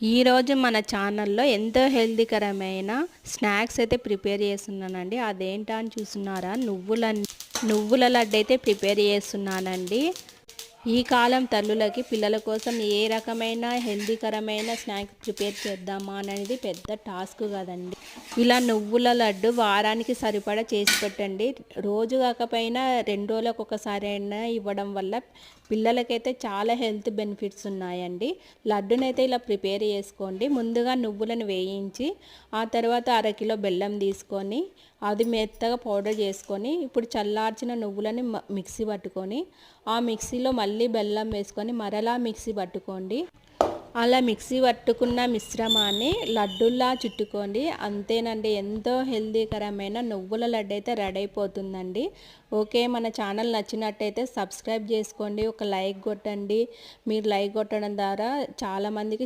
ఈరోజు మన ఛానల్లో ఎంతో హెల్తీకరమైన స్నాక్స్ అయితే ప్రిపేర్ చేస్తున్నానండి. అదేంటా అని చూస్తున్నారా? నువ్వుల లడ్డు అయితే ప్రిపేర్ చేస్తున్నానండి. ఈ కాలం తల్లులకి పిల్లల కోసం ఏ రకమైన హెల్తీకరమైన స్నాక్స్ ప్రిపేర్ చేద్దామా అనేది పెద్ద టాస్క్ కదండి. ఇలా నువ్వుల లడ్డు వారానికి సరిపడా చేసి పెట్టండి. రోజు కాకపోయినా 2 రోజులకు ఒకసారి అయినా ఇవ్వడం వల్ల పిల్లలకైతే చాలా హెల్త్ బెనిఫిట్స్ ఉన్నాయండి. లడ్డునైతే ఇలా ప్రిపేర్ చేసుకోండి. ముందుగా నువ్వులను వేయించి ఆ తర్వాత అరకిలో బెల్లం తీసుకొని అది మెత్తగా పౌడర్ చేసుకొని ఇప్పుడు చల్లార్చిన నువ్వులని మిక్సీ పట్టుకొని ఆ మిక్సీలో మళ్ళీ బెల్లం వేసుకొని మరలా మిక్సీ పట్టుకోండి. అలా మిక్సీ పట్టుకున్న మిశ్రమాన్ని లడ్డుల్లా చుట్టుకోండి. అంతేనండి, ఎంతో హెల్తీకరమైన నువ్వుల లడ్డు అయితే రెడీ అయిపోతుందండి. ఓకే, మన ఛానల్ నచ్చినట్టయితే సబ్స్క్రైబ్ చేసుకోండి, ఒక లైక్ కొట్టండి. మీరు లైక్ కొట్టడం ద్వారా చాలామందికి